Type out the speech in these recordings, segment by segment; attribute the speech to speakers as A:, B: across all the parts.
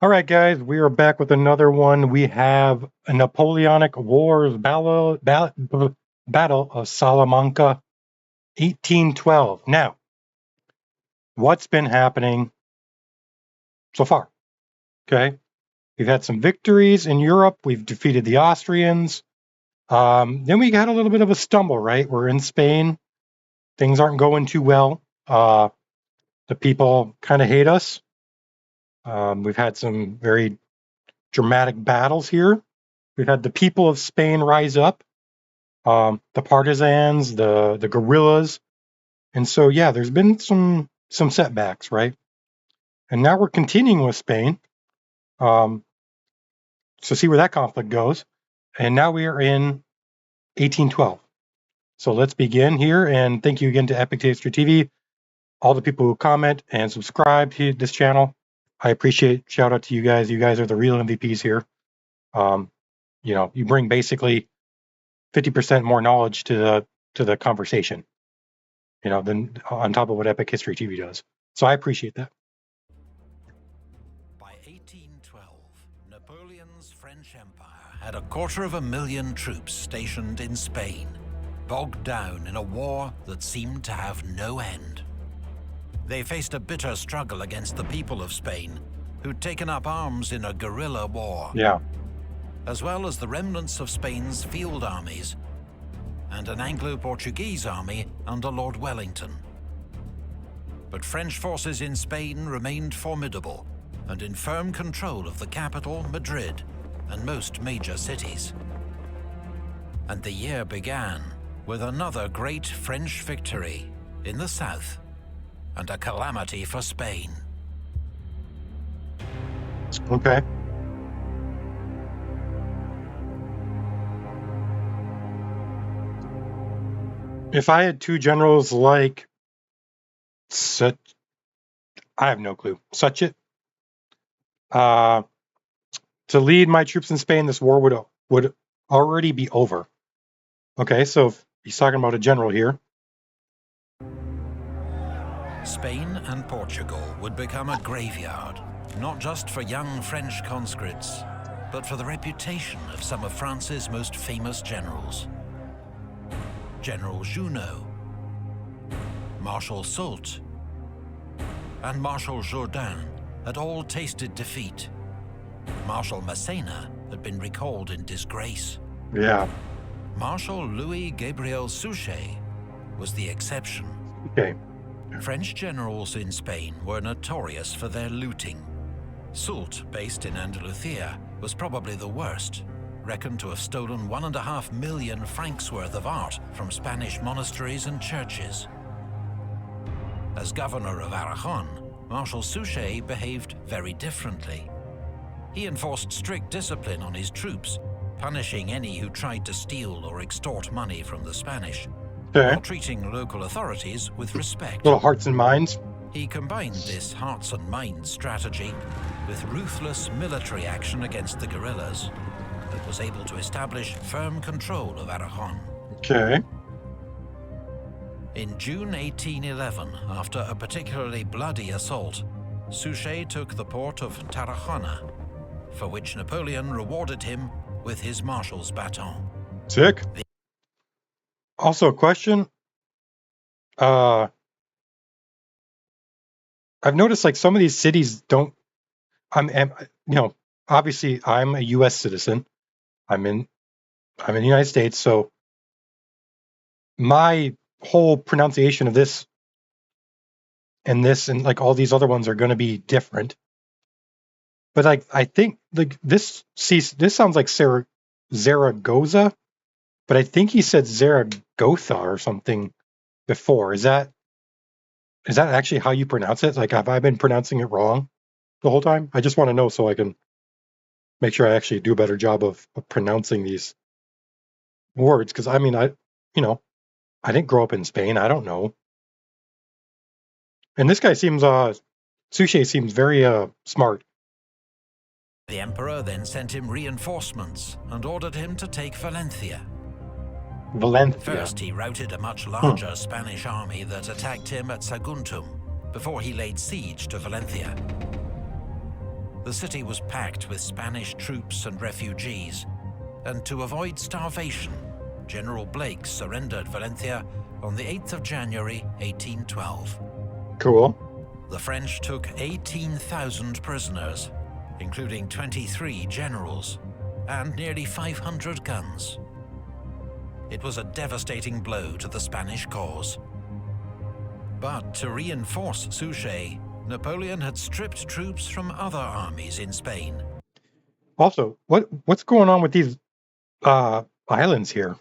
A: All right, guys, we are back with another one. We have a Napoleonic Wars Battle of Salamanca, 1812. Now, what's been happening so far? Okay, we've had some victories in Europe. We've defeated the Austrians. Then we got a little bit of a stumble, right? We're in Spain. Things aren't going too well. The people kind of hate us. We've had some very dramatic battles here. We've had the people of Spain rise up, the partisans, the guerrillas, and so yeah, there's been some setbacks, right? And now we're continuing with Spain, so see where that conflict goes. And now we are in 1812. So let's begin here, and thank you again to Epic History TV, all the people who comment and subscribe to this channel. I appreciate. Shout out to you guys. You guys are the real MVPs here. You bring basically 50% more knowledge to the conversation, than on top of what Epic History TV does. So I appreciate that.
B: By 1812, Napoleon's French Empire had 250,000 troops stationed in Spain, bogged down in a war that seemed to have no end. They faced a bitter struggle against the people of Spain, who'd taken up arms in a guerrilla war.
A: Yeah.
B: As well as the remnants of Spain's field armies and an Anglo-Portuguese army under Lord Wellington. But French forces in Spain remained formidable and in firm control of the capital, Madrid, and most major cities. And the year began with another great French victory in the south, and a calamity for Spain.
A: Okay. If I had two generals like such, I have no clue. Such it. To lead my troops in Spain, this war would already be over. Okay, so if he's talking about a general here.
B: Spain and Portugal would become a graveyard, not just for young French conscripts, but for the reputation of some of France's most famous generals. General Junot, Marshal Soult, and Marshal Jourdan had all tasted defeat. Marshal Massena had been recalled in disgrace.
A: Yeah.
B: Marshal Louis-Gabriel Suchet was the exception.
A: Okay.
B: French generals in Spain were notorious for their looting. Soult, based in Andalusia, was probably the worst, reckoned to have stolen 1.5 million francs worth of art from Spanish monasteries and churches. As governor of Aragon, Marshal Suchet behaved very differently. He enforced strict discipline on his troops, punishing any who tried to steal or extort money from the Spanish, while treating local authorities with respect.
A: Little hearts and minds.
B: He combined this hearts and minds strategy with ruthless military action against the guerrillas that was able to establish firm control of Aragon.
A: Okay.
B: In June 1811, after a particularly bloody assault, Suchet took the port of Tarragona, for which Napoleon rewarded him with his marshal's baton.
A: Sick. Also, a question. I've noticed like some of these cities don't. Obviously I'm a U.S. citizen. I'm in the United States, so my whole pronunciation of this and like all these other ones are going to be different. But like I think like this sounds like Zaragoza, but I think he said Zaragoza or something before. Is that actually how you pronounce it? Like, have I been pronouncing it wrong the whole time? I just want to know so I can make sure I actually do a better job of pronouncing these words. Because I mean, I didn't grow up in Spain. I don't know. And this guy seems, Suchet seems very smart.
B: The emperor then sent him reinforcements and ordered him to take Valencia. First, he routed a much larger Spanish army that attacked him at Saguntum before he laid siege to Valencia. The city was packed with Spanish troops and refugees, and to avoid starvation, General Blake surrendered Valencia on the 8th of January 1812.
A: Cool.
B: The French took 18,000 prisoners, including 23 generals, and nearly 500 guns. It was a devastating blow to the Spanish cause. But to reinforce Suchet, Napoleon had stripped troops from other armies in Spain.
A: Also, what's going on with these islands here?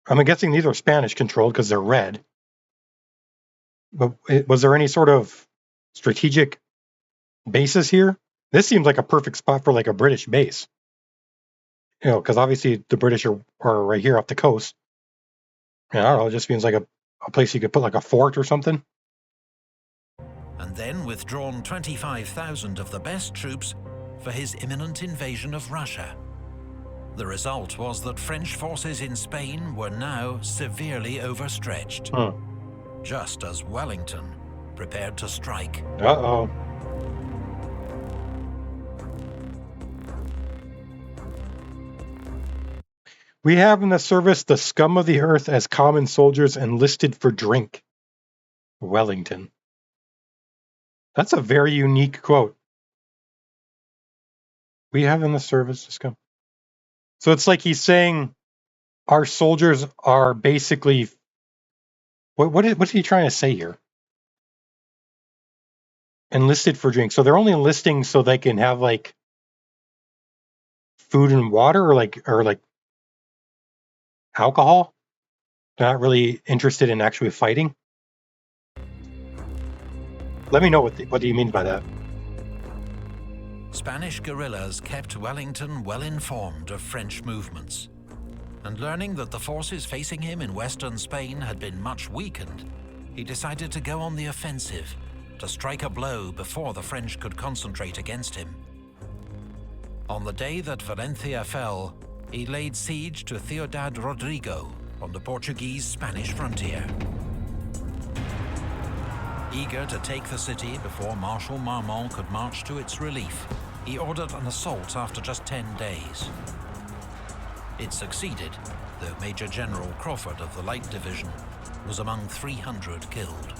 A: I'm guessing these are Spanish controlled because they're red. But was there any sort of strategic bases here? This seems like a perfect spot for like a British base. You know, because obviously the British are right here off the coast. And I don't know, it just seems like a place you could put like a fort or something.
B: And then withdrawn 25,000 of the best troops for his imminent invasion of Russia. The result was that French forces in Spain were now severely overstretched, just as Wellington prepared to strike.
A: Uh-oh. We have in the service the scum of the earth as common soldiers enlisted for drink. Wellington. That's a very unique quote. We have in the service the scum. So it's like he's saying our soldiers are basically... What's he trying to say here? Enlisted for drink. So they're only enlisting so they can have like food and water or like alcohol? They're not really interested in actually fighting? Let me know what do you mean by that?
B: Spanish guerrillas kept Wellington well informed of French movements, and learning that the forces facing him in western Spain had been much weakened, he decided to go on the offensive, to strike a blow before the French could concentrate against him. On the day that Valencia fell, he laid siege to Ciudad Rodrigo on the Portuguese-Spanish frontier. Eager to take the city before Marshal Marmont could march to its relief, he ordered an assault after just 10 days. It succeeded, though Major General Crawford of the Light Division was among 300 killed.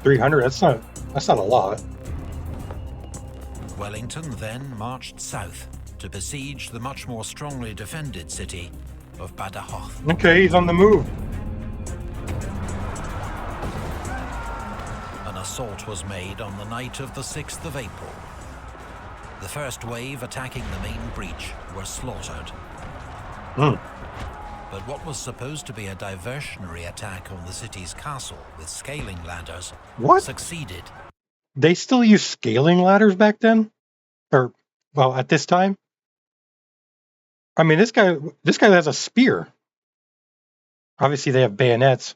A: 300? That's not a lot.
B: Wellington then marched south to besiege the much more strongly defended city of Badajoz.
A: Okay, he's on the move.
B: An assault was made on the night of the 6th of April. The first wave attacking the main breach were slaughtered. But what was supposed to be a diversionary attack on the city's castle with scaling ladders succeeded.
A: They still use scaling ladders back then? Or, well, at this time? I mean, this guy has a spear. Obviously, they have bayonets.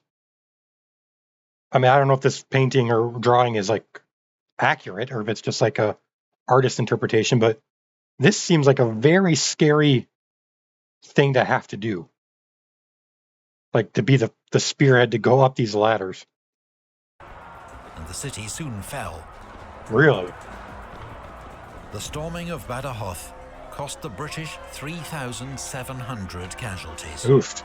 A: I mean, I don't know if this painting or drawing is like accurate or if it's just like a artist interpretation, but this seems like a very scary thing to have to do. Like to be the spearhead to go up these ladders.
B: And the city soon fell.
A: Really?
B: The storming of Badajoz cost the British 3,700 casualties.
A: Oof.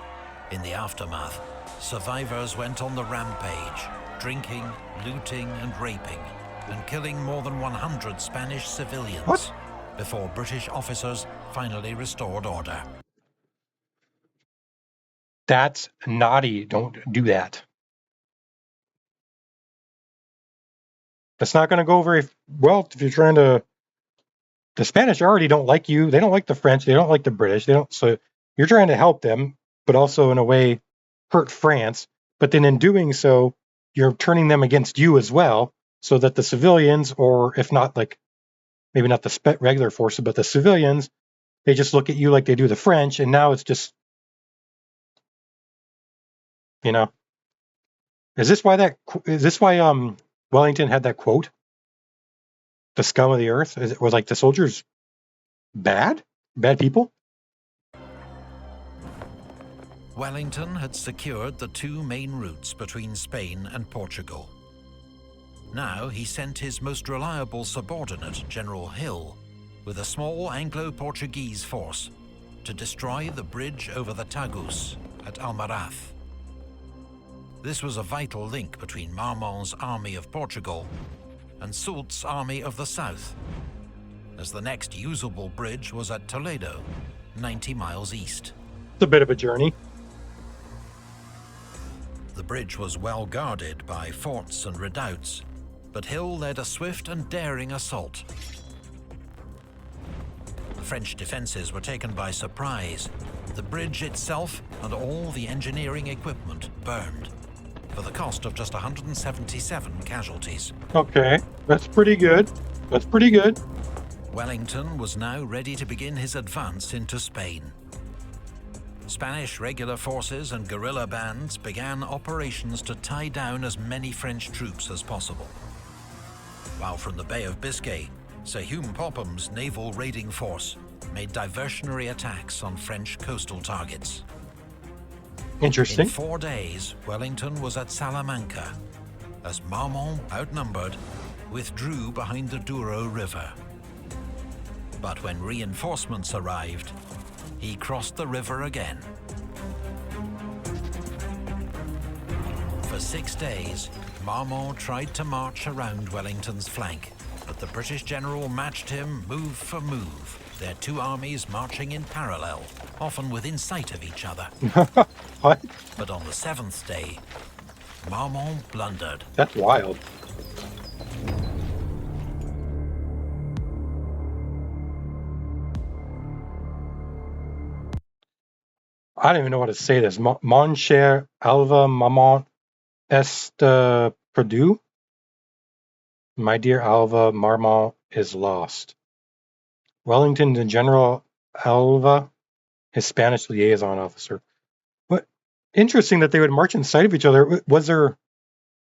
B: In the aftermath, survivors went on the rampage, drinking, looting and raping, and killing more than 100 Spanish civilians before British officers finally restored order.
A: That's naughty. Don't do that. That's not going to go very well if you're trying to... The Spanish already don't like you. They don't like the French. They don't like the British. So you're trying to help them, but also in a way hurt France. But then in doing so, you're turning them against you as well, so that the civilians, or if not like, maybe not the regular forces, but the civilians, they just look at you like they do the French. And now it's just, you know, is this why Wellington had that quote? The scum of the earth? Was like the soldiers bad people?
B: Wellington had secured the two main routes between Spain and Portugal. Now he sent his most reliable subordinate, General Hill, with a small Anglo-Portuguese force to destroy the bridge over the Tagus at Almaraz. This was a vital link between Marmont's army of Portugal and Soult's army of the south, as the next usable bridge was at Toledo, 90 miles east.
A: It's a bit of a journey.
B: The bridge was well guarded by forts and redoubts, but Hill led a swift and daring assault. The French defenses were taken by surprise. The bridge itself and all the engineering equipment burned, for the cost of just 177 casualties.
A: Okay, that's pretty good. That's pretty good.
B: Wellington was now ready to begin his advance into Spain. Spanish regular forces and guerrilla bands began operations to tie down as many French troops as possible. While from the Bay of Biscay, Sir Hume Popham's naval raiding force made diversionary attacks on French coastal targets.
A: Interesting.
B: In 4 days, Wellington was at Salamanca, as Marmont, outnumbered, withdrew behind the Douro River. But when reinforcements arrived, he crossed the river again. For 6 days, Marmont tried to march around Wellington's flank, but the British general matched him move for move, their two armies marching in parallel, often within sight of each other.
A: What?
B: But on the 7th day, Marmont blundered.
A: That's wild. I don't even know how to say this. Mon cher Alva Marmont est perdu. My dear Alva, Marmont is lost. Wellington and General Alva, his Spanish liaison officer. But interesting that they would march in sight of each other. Was there...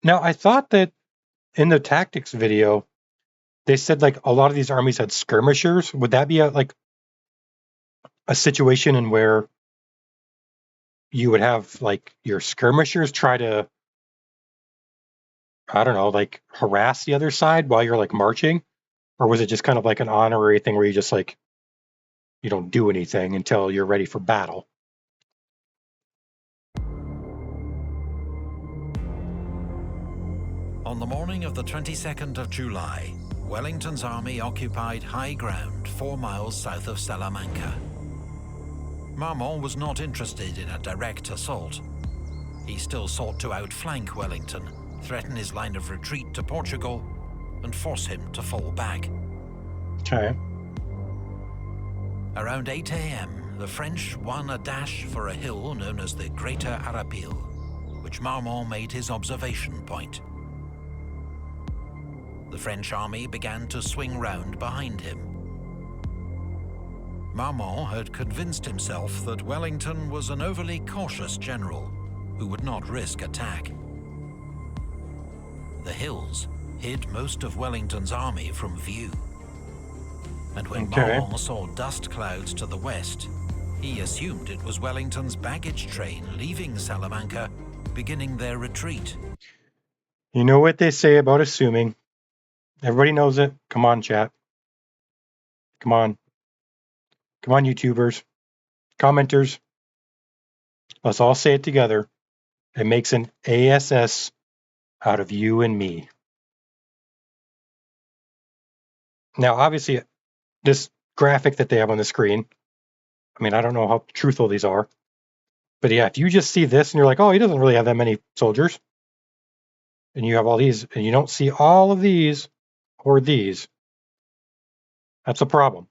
A: Now, I thought that in the tactics video, they said like a lot of these armies had skirmishers. Would that be a situation in where you would have like your skirmishers try to, I don't know, like harass the other side while you're like marching? Or was it just kind of like an honorary thing where you just like, you don't do anything until you're ready for battle?
B: On the morning of the 22nd of July, Wellington's army occupied high ground 4 miles south of Salamanca. Marmont was not interested in a direct assault. He still sought to outflank Wellington, threaten his line of retreat to Portugal, and force him to fall back.
A: Okay.
B: Around 8 a.m., the French won a dash for a hill known as the Greater Arapil, which Marmont made his observation point. The French army began to swing round behind him. Marmont had convinced himself that Wellington was an overly cautious general who would not risk attack. The hills hid most of Wellington's army from view. And when Marmont saw dust clouds to the west, he assumed it was Wellington's baggage train leaving Salamanca, beginning their retreat.
A: You know what they say about assuming. Everybody knows it. Come on, chat. Come on. Come on, YouTubers. Commenters. Let's all say it together. It makes an ASS out of you and me. Now, obviously, this graphic that they have on the screen, I mean, I don't know how truthful these are. But yeah, if you just see this and you're like, oh, he doesn't really have that many soldiers, and you have all these, and you don't see all of these or these, that's a problem.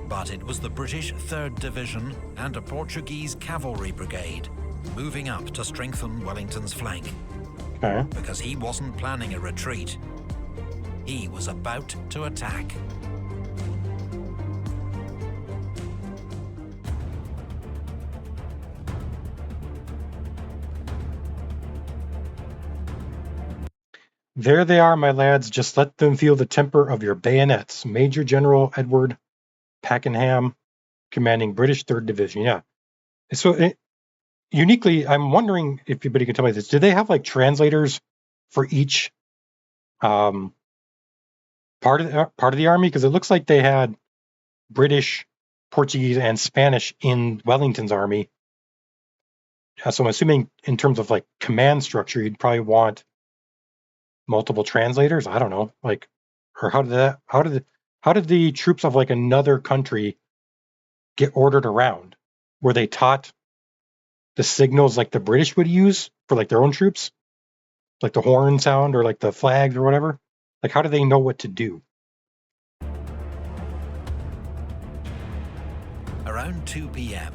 B: But it was the British 3rd Division and a Portuguese cavalry brigade moving up to strengthen Wellington's flank.
A: Okay.
B: Because he wasn't planning a retreat. He was about to attack.
A: There they are, my lads. Just let them feel the temper of your bayonets. Major General Edward Pakenham, commanding British 3rd Division. Yeah. So uniquely, I'm wondering if anybody can tell me this. Do they have like translators for each part of the army? Because it looks like they had British, Portuguese, and Spanish in Wellington's army. So I'm assuming in terms of like command structure, you'd probably want multiple translators. I don't know, like, or how did the troops of like another country get ordered around? Were they taught the signals like the British would use for like their own troops, like the horn sound or like the flags or whatever? Like, how do they know what to do?
B: Around 2 p.m.,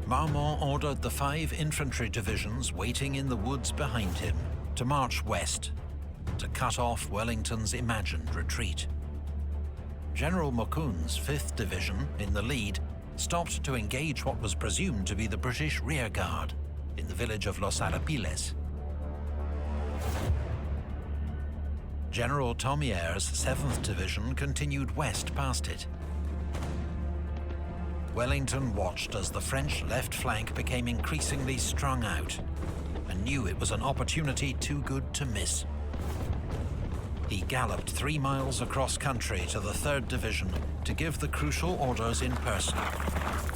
B: Marmont ordered the 5 infantry divisions waiting in the woods behind him to march west, to cut off Wellington's imagined retreat. General Moukoun's 5th Division, in the lead, stopped to engage what was presumed to be the British rearguard in the village of Los Arapiles. General Thomier's 7th Division continued west past it. Wellington watched as the French left flank became increasingly strung out and knew it was an opportunity too good to miss. He galloped 3 miles across country to the 3rd Division to give the crucial orders in person.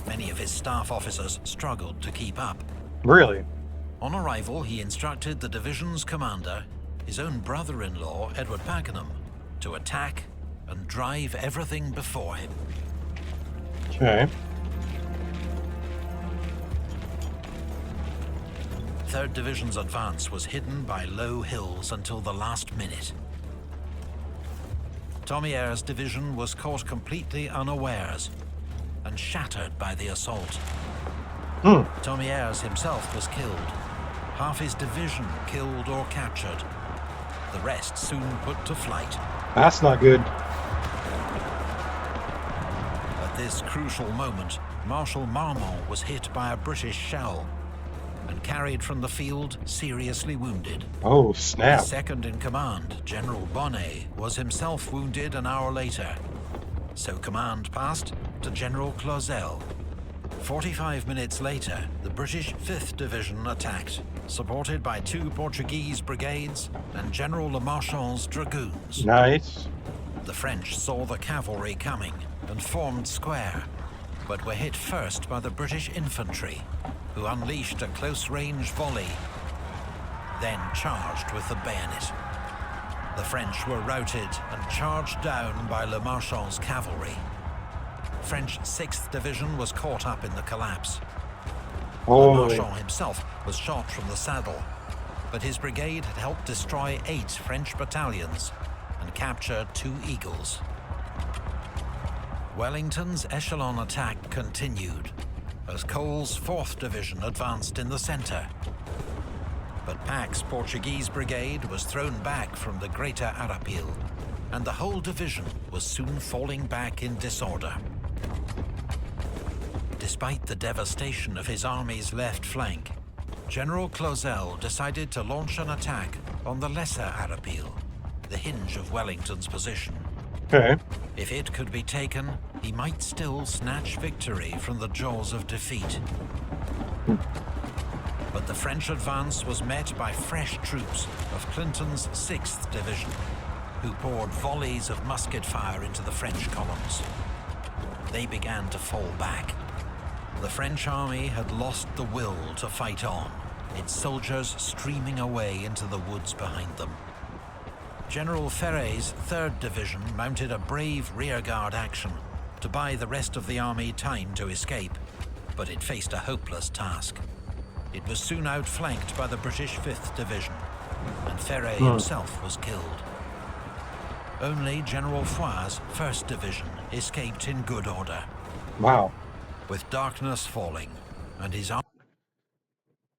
B: Many of his staff officers struggled to keep up.
A: Really?
B: On arrival, he instructed the division's commander, his own brother-in-law, Edward Pakenham, to attack and drive everything before him.
A: Okay.
B: 3rd Division's advance was hidden by low hills until the last minute. Thomier's division was caught completely unawares and shattered by the assault. Thomier's himself was killed. Half his division killed or captured. The rest soon put to flight.
A: That's not good.
B: At this crucial moment, Marshal Marmont was hit by a British shell and carried from the field seriously wounded.
A: Oh, snap.
B: His second in command, General Bonnet, was himself wounded an hour later. So command passed to General Clausel. 45 minutes later, the British 5th Division attacked, supported by 2 Portuguese brigades and General Lemarchand's dragoons.
A: Nice.
B: The French saw the cavalry coming and formed square, but were hit first by the British infantry, who unleashed a close-range volley, then charged with the bayonet. The French were routed and charged down by Lemarchand's cavalry. French 6th Division was caught up in the collapse. Lemarchand himself was shot from the saddle, but his brigade had helped destroy 8 French battalions and capture 2 Eagles. Wellington's echelon attack continued as Cole's 4th Division advanced in the center. But Pack's Portuguese brigade was thrown back from the Greater Arapil, and the whole division was soon falling back in disorder. Despite the devastation of his army's left flank, General Clausel decided to launch an attack on the Lesser Arapil, the hinge of Wellington's position.
A: Okay.
B: If it could be taken, he might still snatch victory from the jaws of defeat. But the French advance was met by fresh troops of Clinton's 6th Division, who poured volleys of musket fire into the French columns. They began to fall back. The French army had lost the will to fight on, its soldiers streaming away into the woods behind them. General Ferret's 3rd Division mounted a brave rearguard action to buy the rest of the army time to escape, but it faced a hopeless task. It was soon outflanked by the British 5th Division, and Ferret himself was killed. Only General Foy's 1st Division escaped in good order.
A: Wow.
B: With darkness falling, and his army...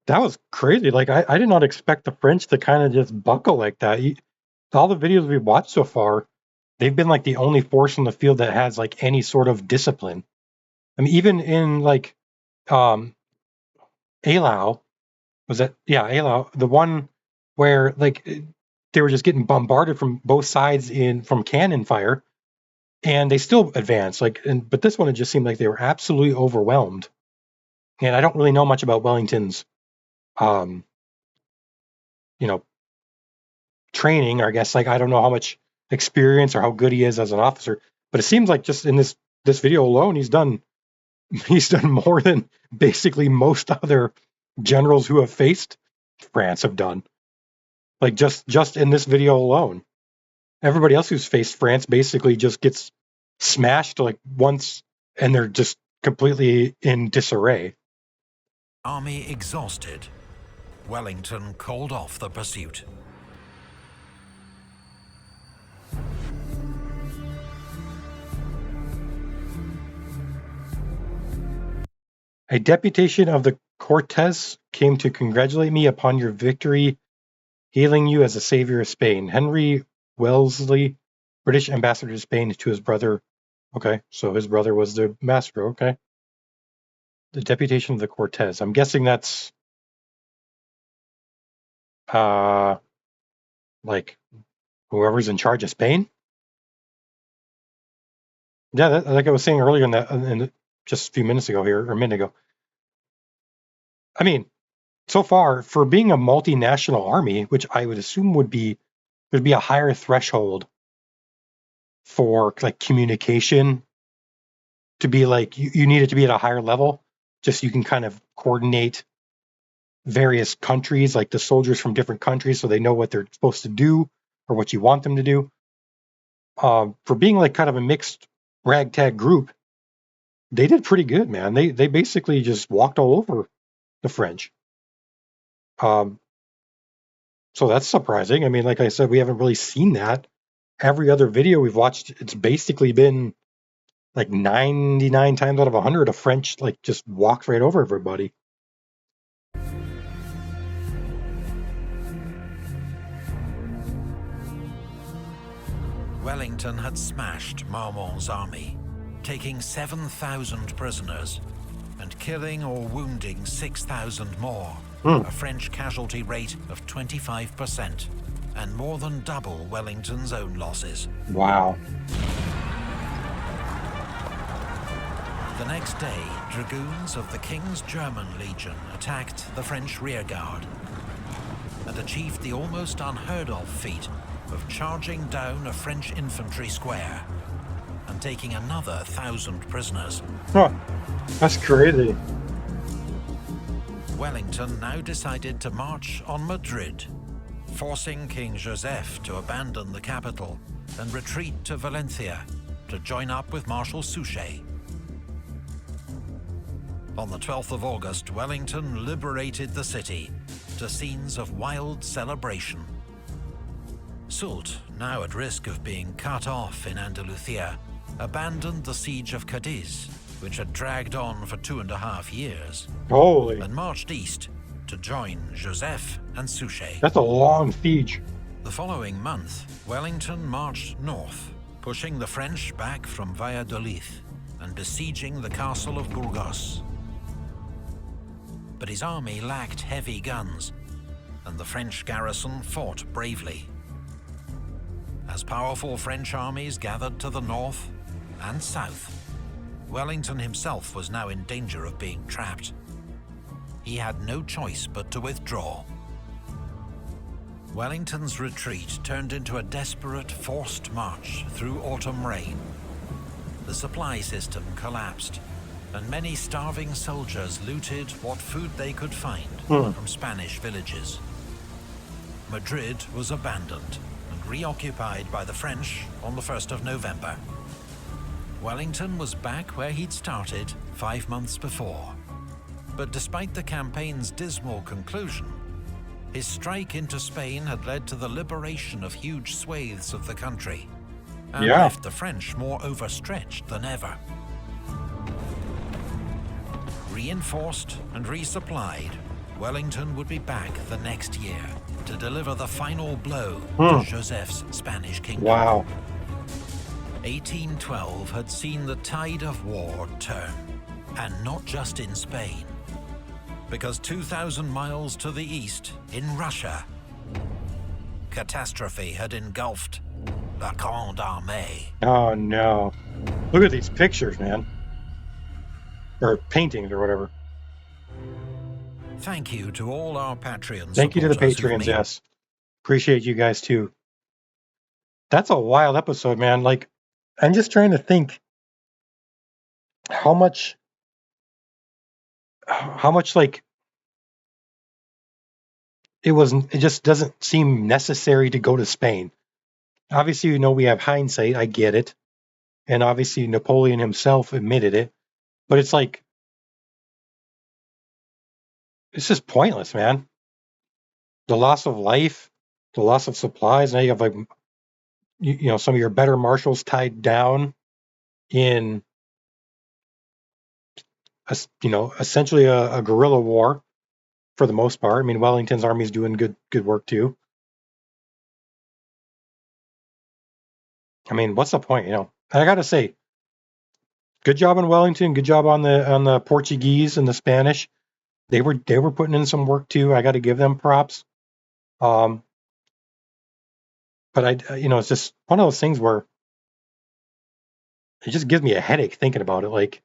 A: That was crazy. Like, I did not expect the French to kind of just buckle like that. All the videos we've watched so far, they've been like the only force in the field that has like any sort of discipline. I mean, even in like Eylau, was that? Yeah, Eylau, the one where like they were just getting bombarded from both sides from cannon fire, and they still advanced. But this one, it just seemed like they were absolutely overwhelmed. And I don't really know much about Wellington's um, you know, training, or I guess, like, I don't know how much experience or how good he is as an officer, but it seems like just in this video alone, he's done more than basically most other generals who have faced France have done. Like, just in this video alone, everybody else who's faced France basically just gets smashed like once, and they're just completely in disarray.
B: Army exhausted, Wellington called off the pursuit.
A: A deputation of the Cortes came to congratulate me upon your victory, hailing you as a savior of Spain. Henry Wellesley, British ambassador to Spain, to his brother. Okay, so his brother was the ambassador. Okay. The deputation of the Cortes. I'm guessing that's like whoever's in charge of Spain. Yeah, like I was saying earlier just a few minutes ago here, or a minute ago. I mean, so far, for being a multinational army, which I would assume there'd be a higher threshold for like communication to be like, you need it to be at a higher level, just so you can kind of coordinate various countries, like the soldiers from different countries, so they know what they're supposed to do or what you want them to do. For being like kind of a mixed ragtag group, they did pretty good, man. They basically just walked all over the French. So that's surprising. I mean, like I said, we haven't really seen that. Every other video we've watched, it's basically been like 99 times out of 100, a French like just walked right over everybody.
B: Wellington had smashed Marmont's army, taking 7,000 prisoners and killing or wounding 6,000 more, a French casualty rate of 25%, and more than double Wellington's own losses.
A: Wow.
B: The next day, dragoons of the King's German Legion attacked the French rearguard and achieved the almost unheard of feat of charging down a French infantry square and taking another 1,000 prisoners.
A: Huh. That's crazy.
B: Wellington now decided to march on Madrid, forcing King Joseph to abandon the capital and retreat to Valencia to join up with Marshal Suchet. On the 12th of August, Wellington liberated the city to scenes of wild celebration. Soult, now at risk of being cut off in Andalusia, abandoned the siege of Cadiz, which had dragged on for 2.5 years,
A: Holy.
B: and marched east to join Joseph and Suchet.
A: That's a long siege.
B: The following month, Wellington marched north, pushing the French back from Valladolid and besieging the castle of Burgos. But his army lacked heavy guns, and the French garrison fought bravely. As powerful French armies gathered to the north and south, Wellington himself was now in danger of being trapped. He had no choice but to withdraw. Wellington's retreat turned into a desperate forced march through autumn rain. The supply system collapsed, and many starving soldiers looted what food they could find from Spanish villages. Madrid was abandoned and reoccupied by the French on the 1st of November. Wellington was back where he'd started 5 months before. But despite the campaign's dismal conclusion, his strike into Spain had led to the liberation of huge swathes of the country and left the French more overstretched than ever. Reinforced and resupplied, Wellington would be back the next year to deliver the final blow to Joseph's Spanish kingdom.
A: Wow.
B: 1812 had seen the tide of war turn, and not just in Spain, because 2,000 miles to the east, in Russia, catastrophe had engulfed the Grande Armée.
A: Oh no. Look at these pictures, man. Or paintings or whatever.
B: Thank you to all our Patreon
A: Thank you to the
B: supporters who've
A: Patreons,
B: made
A: yes. Appreciate you guys too. That's a wild episode, man. Like, I'm just trying to think how much like it just doesn't seem necessary to go to Spain. Obviously, we have hindsight, I get it. And obviously Napoleon himself admitted it. But it's like it's just pointless, man. The loss of life, the loss of supplies. Now you have like some of your better marshals tied down in essentially a guerrilla war for the most part. I mean, Wellington's army is doing good work too. I mean, what's the point? And I got to say, good job on Wellington. Good job on the Portuguese and the Spanish. They were putting in some work too. I got to give them props. But it's just one of those things where it just gives me a headache thinking about it. Like,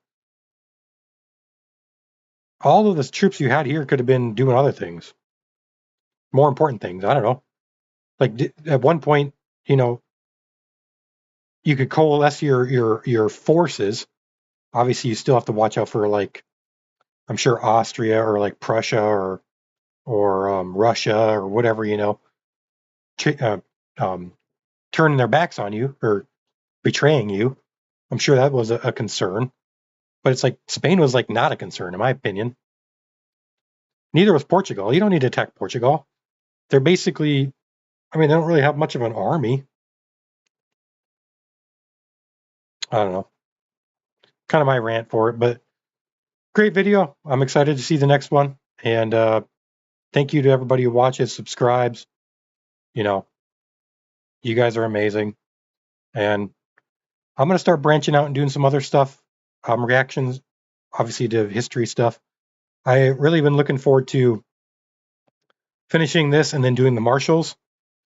A: all of the troops you had here could have been doing other things, more important things. I don't know. Like at one point, you could coalesce your forces. Obviously, you still have to watch out for, like, I'm sure Austria or like Prussia or Russia or whatever, turning their backs on you or betraying you. I'm sure that was a concern. But it's like Spain was like not a concern, in my opinion. Neither was Portugal. You don't need to attack Portugal. They're basically, they don't really have much of an army. I don't know. Kind of my rant for it, but great video. I'm excited to see the next one. And thank you to everybody who watches, subscribes. You guys are amazing. And I'm going to start branching out and doing some other stuff, reactions, obviously, to history stuff. I really been looking forward to finishing this and then doing the marshals.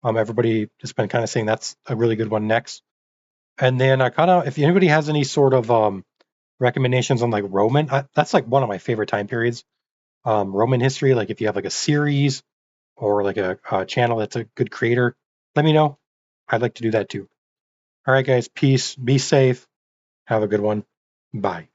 A: Everybody has been kind of saying that's a really good one next. And then if anybody has any sort of recommendations on like Roman, that's like one of my favorite time periods. Roman history, like if you have like a series or like a channel that's a good creator, let me know. I'd like to do that too. All right, guys, peace. Be safe. Have a good one. Bye.